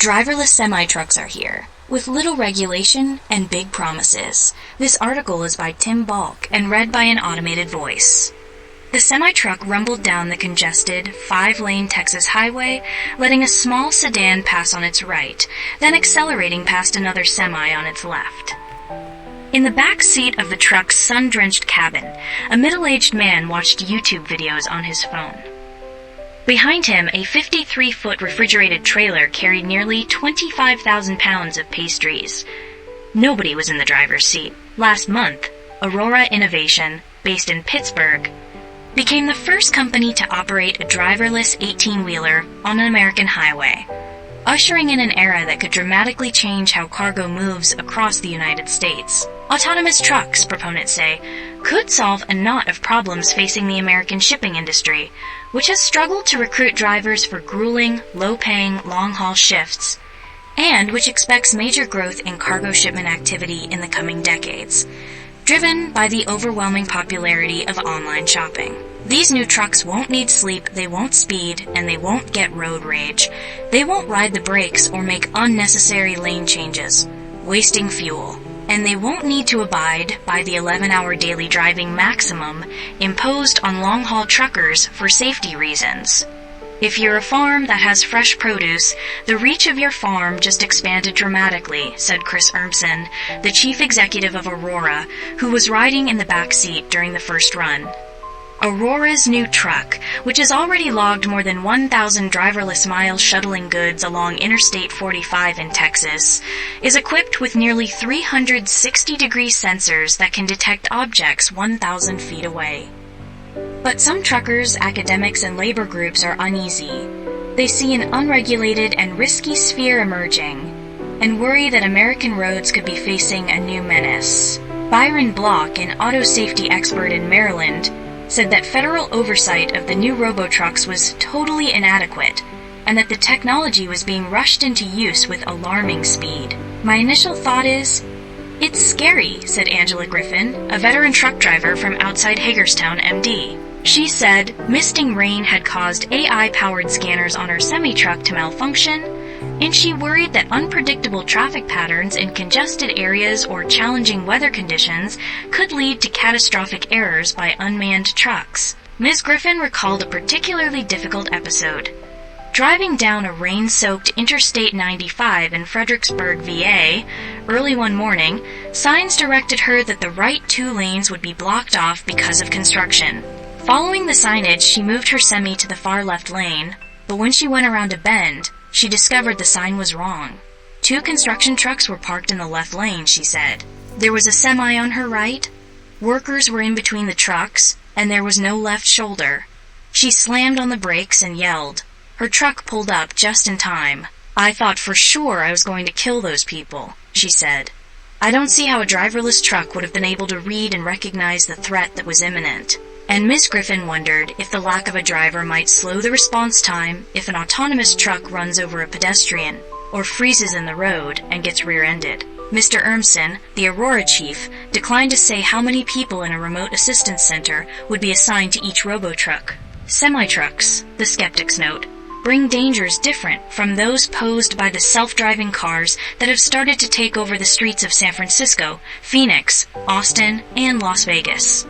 Driverless semi-trucks are here, with little regulation and big promises. This article is by Tim Balk and read by an automated voice. The semi-truck rumbled down the congested, 5-lane Texas highway, letting a small sedan pass on its right, then accelerating past another semi on its left. In the back seat of the truck's sun-drenched cabin, a middle-aged man watched YouTube videos on his phone. Behind him, a 53-foot refrigerated trailer carried nearly 25,000 pounds of pastries. Nobody was in the driver's seat. Last month, Aurora Innovation, based in Pittsburgh, became the first company to operate a driverless 18-wheeler on an American highway, ushering in an era that could dramatically change how cargo moves across the United States. Autonomous trucks, proponents say, could solve a knot of problems facing the American shipping industry, which has struggled to recruit drivers for grueling, low-paying, long-haul shifts, and which expects major growth in cargo shipment activity in the coming decades, driven by the overwhelming popularity of online shopping. These new trucks won't need sleep, they won't speed, and they won't get road rage. They won't ride the brakes or make unnecessary lane changes, wasting fuel. And they won't need to abide by the 11-hour daily driving maximum imposed on long-haul truckers for safety reasons. If you're a farm that has fresh produce, the reach of your farm just expanded dramatically, said Chris Urmson, the chief executive of Aurora, who was riding in the back seat during the first run. Aurora's new truck, which has already logged more than 1,000 driverless miles shuttling goods along Interstate 45 in Texas, is equipped with nearly 360-degree sensors that can detect objects 1,000 feet away. But some truckers, academics, and labor groups are uneasy. They see an unregulated and risky sphere emerging, and worry that American roads could be facing a new menace. Byron Block, an auto safety expert in Maryland, said that federal oversight of the new robo-trucks was totally inadequate, and that the technology was being rushed into use with alarming speed. My initial thought is, it's scary, said Angela Griffin, a veteran truck driver from outside Hagerstown, MD. She said misting rain had caused AI-powered scanners on her semi-truck to malfunction, and she worried that unpredictable traffic patterns in congested areas or challenging weather conditions could lead to catastrophic errors by unmanned trucks. Ms. Griffin recalled a particularly difficult episode. Driving down a rain-soaked Interstate 95 in Fredericksburg, VA, early one morning, signs directed her that the right 2 lanes would be blocked off because of construction. Following the signage, she moved her semi to the far left lane, but when she went around a bend, she discovered the sign was wrong. 2 construction trucks were parked in the left lane, she said. There was a semi on her right, workers were in between the trucks, and there was no left shoulder. She slammed on the brakes and yelled. Her truck pulled up just in time. I thought for sure I was going to kill those people, she said. I don't see how a driverless truck would have been able to read and recognize the threat that was imminent. And Ms. Griffin wondered if the lack of a driver might slow the response time if an autonomous truck runs over a pedestrian or freezes in the road and gets rear-ended. Mr. Urmson, the Aurora chief, declined to say how many people in a remote assistance center would be assigned to each robo-truck. Semi-trucks, the skeptics note, bring dangers different from those posed by the self-driving cars that have started to take over the streets of San Francisco, Phoenix, Austin, and Las Vegas.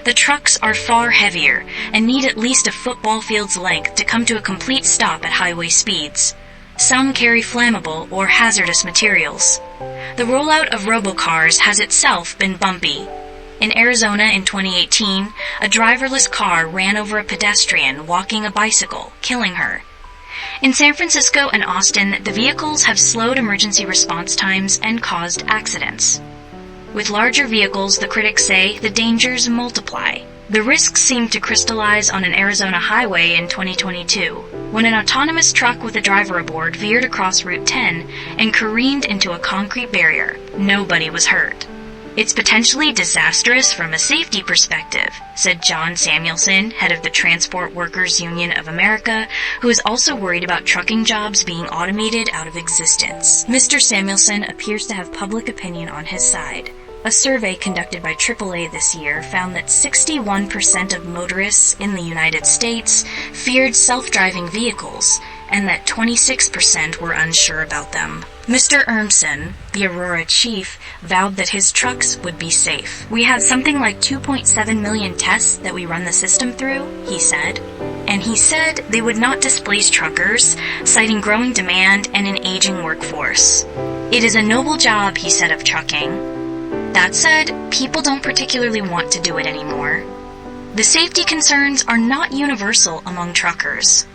The trucks are far heavier and need at least a football field's length to come to a complete stop at highway speeds. Some carry flammable or hazardous materials. The rollout of robocars has itself been bumpy. In Arizona in 2018, a driverless car ran over a pedestrian walking a bicycle, killing her. In San Francisco and Austin, the vehicles have slowed emergency response times and caused accidents. With larger vehicles, the critics say, the dangers multiply. The risks seem to crystallize on an Arizona highway in 2022, when an autonomous truck with a driver aboard veered across Route 10 and careened into a concrete barrier. Nobody was hurt. It's potentially disastrous from a safety perspective, said John Samuelson, head of the Transport Workers Union of America, who is also worried about trucking jobs being automated out of existence. Mr. Samuelson appears to have public opinion on his side. A survey conducted by AAA this year found that 61% of motorists in the United States feared self-driving vehicles, and that 26% were unsure about them. Mr. Urmson, the Aurora chief, vowed that his trucks would be safe. "We have something like 2.7 million tests that we run the system through," he said. And he said they would not displace truckers, citing growing demand and an aging workforce. "It is a noble job," he said of trucking. That said, people don't particularly want to do it anymore. The safety concerns are not universal among truckers.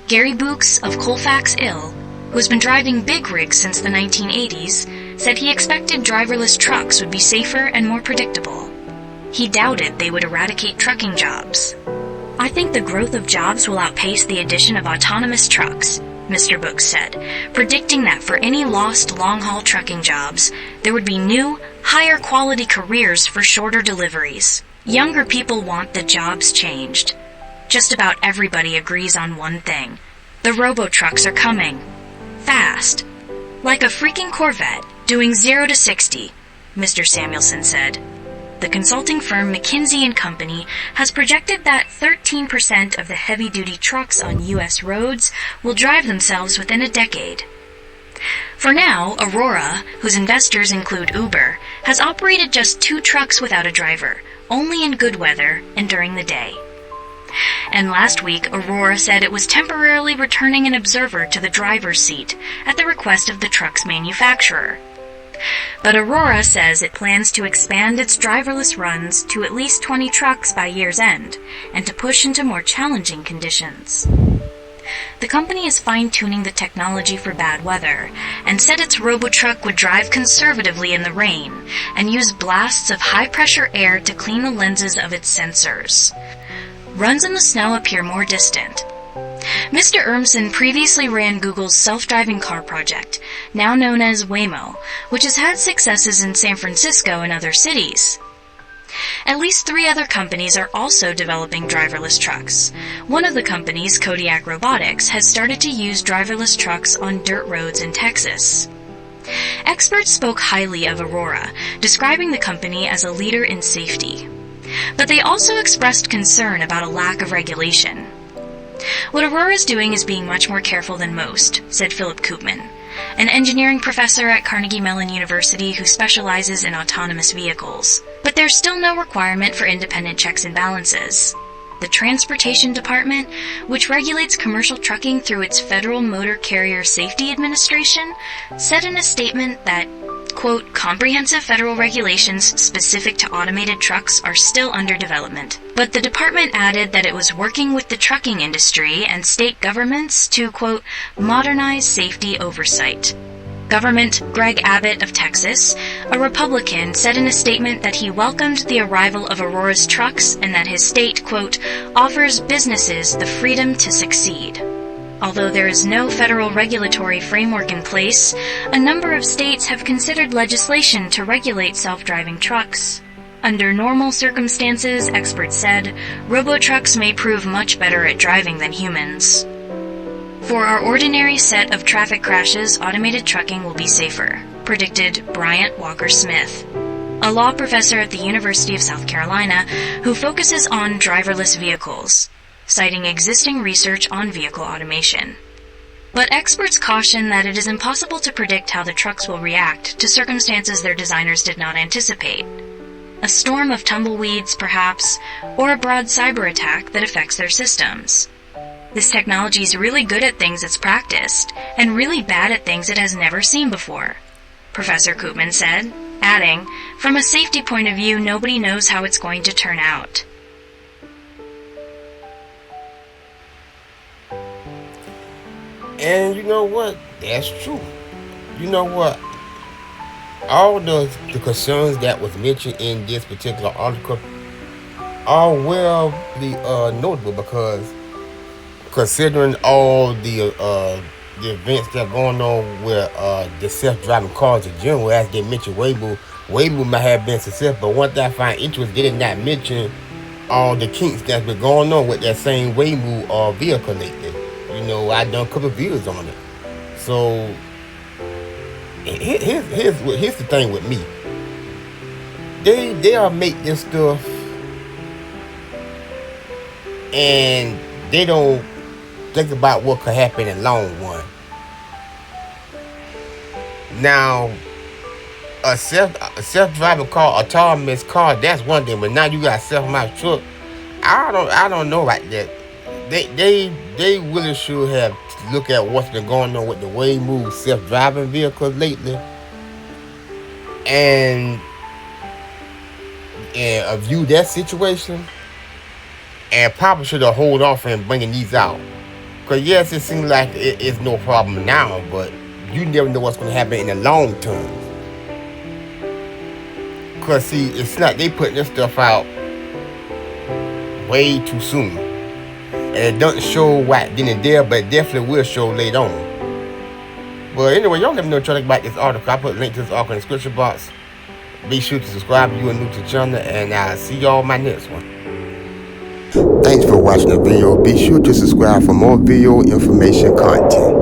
Gary Books of Colfax, Ill, who has been driving big rigs since the 1980s, said he expected driverless trucks would be safer and more predictable. He doubted they would eradicate trucking jobs. "I think the growth of jobs will outpace the addition of autonomous trucks," Mr. Books said, predicting that for any lost long-haul trucking jobs, there would be new, higher-quality careers for shorter deliveries. Younger people want the jobs changed. Just about everybody agrees on one thing. The robo-trucks are coming. Fast. Like a freaking Corvette, doing 0 to 60, Mr. Samuelson said. The consulting firm McKinsey & Company has projected that 13% of the heavy-duty trucks on U.S. roads will drive themselves within a decade. For now, Aurora, whose investors include Uber, has operated just 2 trucks without a driver, only in good weather and during the day. And last week, Aurora said it was temporarily returning an observer to the driver's seat at the request of the truck's manufacturer. But Aurora says it plans to expand its driverless runs to at least 20 trucks by year's end, and to push into more challenging conditions. The company is fine-tuning the technology for bad weather, and said its robo-truck would drive conservatively in the rain, and use blasts of high-pressure air to clean the lenses of its sensors. Runs in the snow appear more distant. Mr. Urmson previously ran Google's self-driving car project, now known as Waymo, which has had successes in San Francisco and other cities. At least 3 other companies are also developing driverless trucks. One of the companies, Kodiak Robotics, has started to use driverless trucks on dirt roads in Texas. Experts spoke highly of Aurora, describing the company as a leader in safety. But they also expressed concern about a lack of regulation. "What Aurora is doing is being much more careful than most," said Philip Koopman, an engineering professor at Carnegie Mellon University who specializes in autonomous vehicles. "But there's still no requirement for independent checks and balances. The Transportation Department, which regulates commercial trucking through its Federal Motor Carrier Safety Administration, said in a statement that, quote, comprehensive federal regulations specific to automated trucks are still under development. But the department added that it was working with the trucking industry and state governments to, quote, modernize safety oversight. Government Greg Abbott of Texas, a Republican, said in a statement that he welcomed the arrival of Aurora's trucks and that his state, quote, offers businesses the freedom to succeed. Although there is no federal regulatory framework in place, a number of states have considered legislation to regulate self-driving trucks. Under normal circumstances, experts said, robo-trucks may prove much better at driving than humans. For our ordinary set of traffic crashes, automated trucking will be safer, predicted Bryant Walker Smith, a law professor at the University of South Carolina who focuses on driverless vehicles, citing existing research on vehicle automation. But experts caution that it is impossible to predict how the trucks will react to circumstances their designers did not anticipate. A storm of tumbleweeds, perhaps, or a broad cyber attack that affects their systems. This technology is really good at things it's practiced, and really bad at things it has never seen before, Professor Koopman said, adding, from a safety point of view, nobody knows how it's going to turn out. And you know what? That's true. You know what? All the concerns that was mentioned in this particular article are well notable, because considering all the events that are going on with the self-driving cars in general, as they mentioned, Waymo might have been successful, but one thing I find interesting, they did not mention all the kinks that's been going on with that same Waymo vehicle lately. You know, I done a couple of videos on it. So here's the thing with me. They'll make this stuff and they don't think about what could happen in the long run. Now, a self-driving car, autonomous car, that's one thing. But now you got a self-driving truck. I don't know about that. They really should have looked at what's been going on with the way move self-driving vehicles lately, and view that situation, and probably should have hold off and bringing these out. Cause yes, it seems like it's no problem now, but you never know what's gonna happen in the long term. Cause see, it's not they putting this stuff out way too soon, and it doesn't show right then and there, but it definitely will show later on. But anyway, y'all let me know what you think about this article. I put a link to this article in the description box. Be sure to subscribe if you are new to the channel, and I'll see y'all in my next one. Thanks for watching the video. Be sure to subscribe for more video information content.